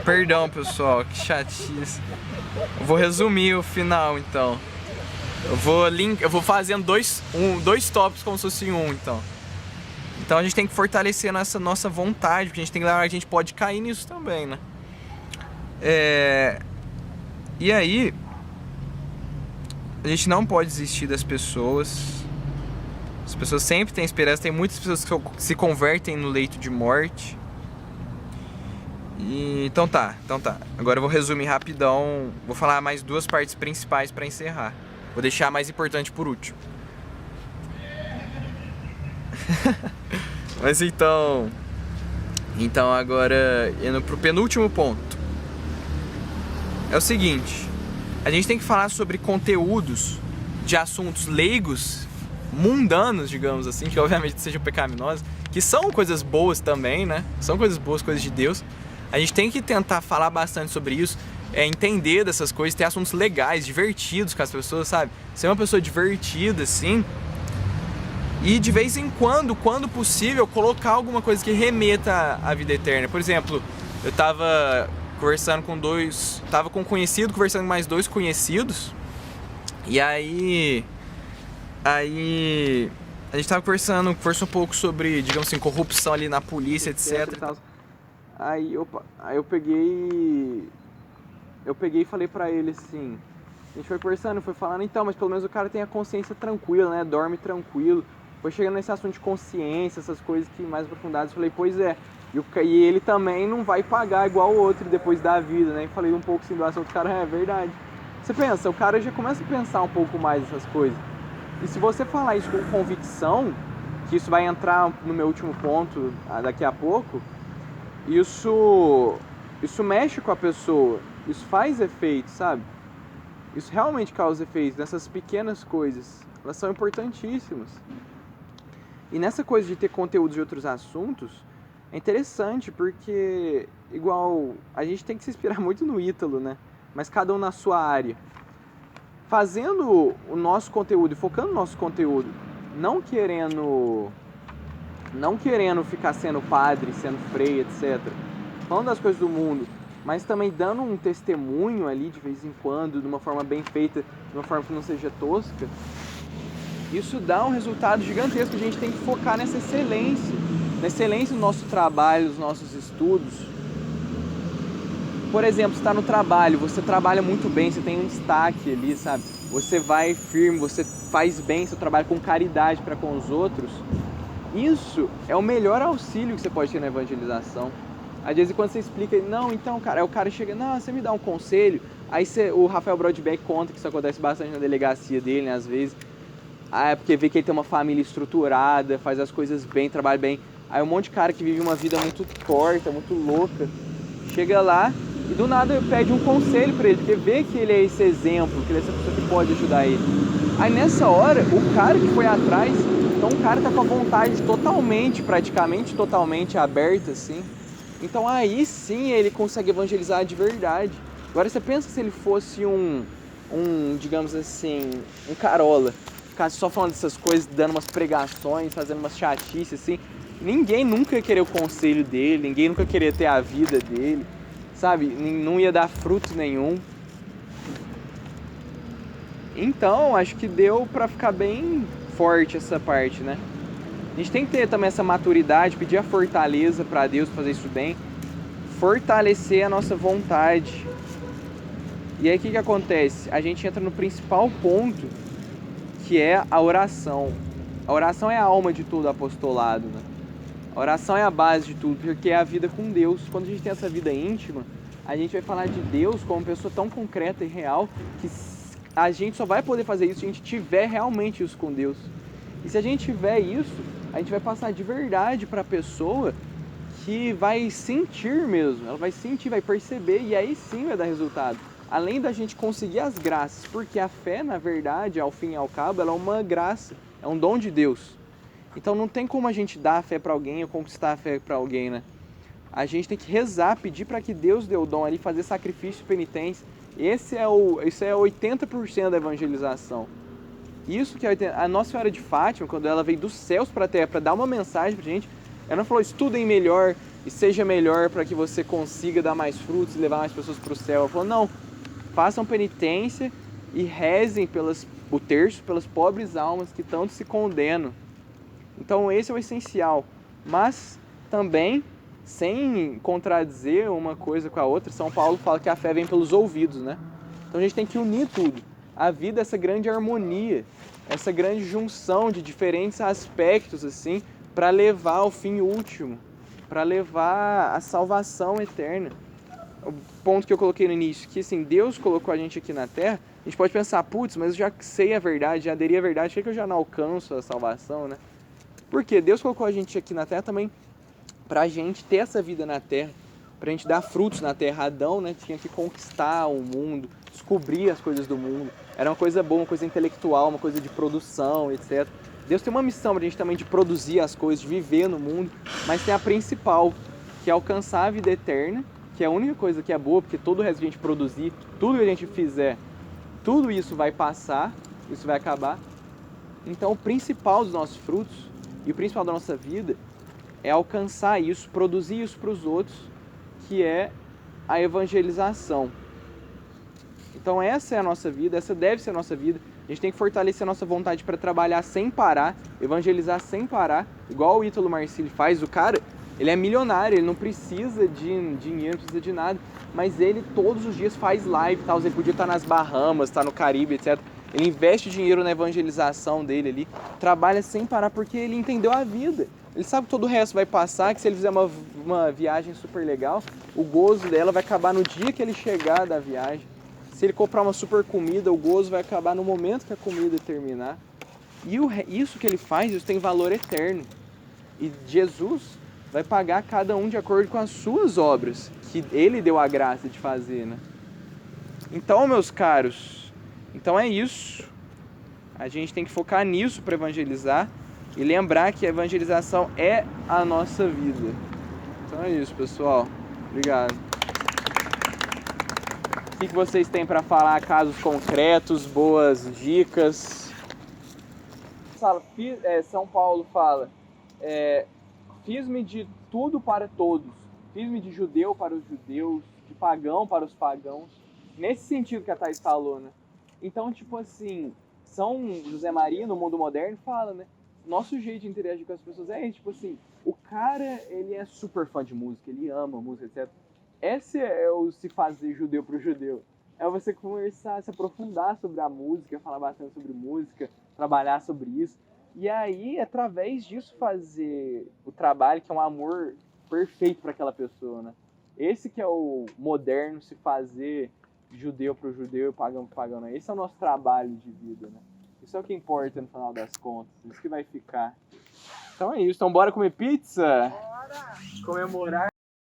S1: Perdão, pessoal, que chatice. Eu vou resumir o final, então. Eu vou fazendo dois tópicos como se fosse um, então. Então a gente tem que fortalecer essa nossa vontade, porque a gente tem que lembrar que a gente pode cair nisso também, né? E aí, a gente não pode desistir das pessoas. As pessoas sempre têm esperança. Tem muitas pessoas que se convertem no leito de morte. Então tá. Agora eu vou resumir rapidão. Vou falar mais duas partes principais para encerrar. Vou deixar a mais importante por último. Mas então agora indo pro penúltimo ponto. É o seguinte, a gente tem que falar sobre conteúdos de assuntos leigos, mundanos, digamos assim, que obviamente sejam pecaminosos, que são coisas boas também, né? São coisas boas, coisas de Deus. A gente tem que tentar falar bastante sobre isso, entender dessas coisas, ter assuntos legais, divertidos com as pessoas, sabe? Ser uma pessoa divertida, assim. E de vez em quando possível, colocar alguma coisa que remeta à vida eterna. Por exemplo, eu tava conversando com um conhecido, conversando com mais dois conhecidos. E aí a gente tava conversando um pouco sobre, digamos assim, corrupção ali na polícia, etc. Aí eu peguei e falei pra ele assim, a gente foi conversando, foi falando, então, mas pelo menos o cara tem a consciência tranquila, né, dorme tranquilo. Foi chegando nesse assunto de consciência, essas coisas que mais aprofundadas, eu falei, pois é, e ele também não vai pagar igual o outro depois da vida, né, e falei um pouco assim do assunto, cara, é verdade. Você pensa, o cara já começa a pensar um pouco mais essas coisas. E se você falar isso com convicção, que isso vai entrar no meu último ponto daqui a pouco, isso mexe com a pessoa, isso faz efeito, sabe? Isso realmente causa efeito nessas pequenas coisas, elas são importantíssimas. E nessa coisa de ter conteúdo de outros assuntos, é interessante porque, igual, a gente tem que se inspirar muito no Ítalo, né? Mas cada um na sua área. Fazendo o nosso conteúdo e focando no nosso conteúdo, não querendo ficar sendo padre, sendo freio, etc. Falando das coisas do mundo, mas também dando um testemunho ali de vez em quando, de uma forma bem feita, de uma forma que não seja tosca. Isso dá um resultado gigantesco. A gente tem que focar nessa excelência, na excelência do nosso trabalho, dos nossos estudos. Por exemplo, você está no trabalho, você trabalha muito bem, você tem um destaque ali, sabe? Você vai firme, você faz bem seu trabalho com caridade para com os outros. Isso é o melhor auxílio que você pode ter na evangelização. Às vezes quando você explica, não, então, cara, aí o cara chega, não, você me dá um conselho. Aí o Rafael Brodbeck conta que isso acontece bastante na delegacia dele, né, às vezes. É porque vê que ele tem uma família estruturada, faz as coisas bem, trabalha bem. Aí um monte de cara que vive uma vida muito torta, muito louca, chega lá e do nada pede um conselho pra ele, porque vê que ele é esse exemplo, que ele é essa pessoa que pode ajudar ele. Aí nessa hora, o cara que foi atrás, então o cara tá com a vontade praticamente totalmente aberta, assim. Então aí sim ele consegue evangelizar de verdade. Agora você pensa que se ele fosse digamos assim, um carola, ficasse só falando dessas coisas, dando umas pregações, fazendo umas chatices, assim, ninguém nunca ia querer o conselho dele, ninguém nunca queria ter a vida dele, sabe? Não ia dar fruto nenhum. Então, acho que deu pra ficar bem forte essa parte, né? A gente tem que ter também essa maturidade, pedir a fortaleza pra Deus fazer isso bem, fortalecer a nossa vontade. E aí o que acontece? A gente entra no principal ponto, que é a oração. A oração é a alma de todo apostolado, né? A oração é a base de tudo, porque é a vida com Deus. Quando a gente tem essa vida íntima, a gente vai falar de Deus como uma pessoa tão concreta e real que a gente só vai poder fazer isso se a gente tiver realmente isso com Deus. E se a gente tiver isso, a gente vai passar de verdade para a pessoa que vai sentir mesmo. Ela vai sentir, vai perceber e aí sim vai dar resultado. Além da gente conseguir as graças, porque a fé, na verdade, ao fim e ao cabo, ela é uma graça, é um dom de Deus. Então não tem como a gente dar a fé para alguém ou conquistar a fé para alguém, né? A gente tem que rezar, pedir para que Deus dê o dom ali, fazer sacrifício e penitência. Isso é 80% da evangelização. Isso que a Nossa Senhora de Fátima, quando ela veio dos céus para a terra para dar uma mensagem pra gente, ela não falou, estudem melhor e seja melhor para que você consiga dar mais frutos e levar mais pessoas para o céu. Ela falou, não, façam penitência e rezem o terço pelas pobres almas que tanto se condenam. Então esse é o essencial, mas também, sem contradizer uma coisa com a outra, São Paulo fala que a fé vem pelos ouvidos, né? Então a gente tem que unir tudo. A vida é essa grande harmonia, essa grande junção de diferentes aspectos, assim, para levar ao fim último, para levar à salvação eterna. O ponto que eu coloquei no início, que assim, Deus colocou a gente aqui na Terra, a gente pode pensar, putz, mas eu já sei a verdade, já aderi à verdade, por que eu já não alcanço a salvação, né? Porque Deus colocou a gente aqui na Terra também pra gente ter essa vida na Terra, pra gente dar frutos na Terra. Adão, né, tinha que conquistar o mundo, descobrir as coisas do mundo. Era uma coisa boa, uma coisa intelectual, uma coisa de produção, etc. Deus tem uma missão pra gente também de produzir as coisas, de viver no mundo, mas tem a principal, que é alcançar a vida eterna, que é a única coisa que é boa, porque todo o resto que a gente produzir, tudo que a gente fizer, tudo isso vai passar, isso vai acabar. Então o principal dos nossos frutos e o principal da nossa vida é alcançar isso, produzir isso para os outros, que é a evangelização. Então essa é a nossa vida, essa deve ser a nossa vida. A gente tem que fortalecer a nossa vontade para trabalhar sem parar, evangelizar sem parar, igual o Ítalo Marcilli faz. O cara, ele é milionário, ele não precisa de dinheiro, não precisa de nada, mas ele todos os dias faz live, tal. Ele podia estar nas Bahamas, estar no Caribe, etc. Ele investe dinheiro na evangelização dele ali, trabalha sem parar porque ele entendeu a vida. Ele sabe que todo o resto vai passar, que se ele fizer uma viagem super legal, o gozo dela vai acabar no dia que ele chegar da viagem. Se ele comprar uma super comida, o gozo vai acabar no momento que a comida terminar. E isso que ele faz, isso tem valor eterno. E Jesus vai pagar cada um de acordo com as suas obras, que ele deu a graça de fazer, né? Então, meus caros, então é isso. A gente tem que focar nisso para evangelizar e lembrar que a evangelização é a nossa vida. Então é isso, pessoal. Obrigado. O que vocês têm para falar? Casos concretos, boas dicas? São Paulo fala, fiz-me de tudo para todos. Fiz-me de judeu para os judeus, de pagão para os pagãos. Nesse sentido que a Thaís falou, né? Então, tipo assim, São José Maria, no mundo moderno, fala, né? Nosso jeito de interagir com as pessoas é tipo assim, o cara, ele é super fã de música, ele ama música, etc. Esse é o se fazer judeu pro judeu. É você conversar, se aprofundar sobre a música, falar bastante sobre música, trabalhar sobre isso. E aí, através disso, fazer o trabalho, que é um amor perfeito para aquela pessoa, né? Esse que é o moderno, se fazer judeu pro judeu e pagão pro pagão, né? Esse é o nosso trabalho de vida, né? Isso é o que importa no final das contas, isso que vai ficar. Então é isso, então bora comer pizza? Bora! Comemorar.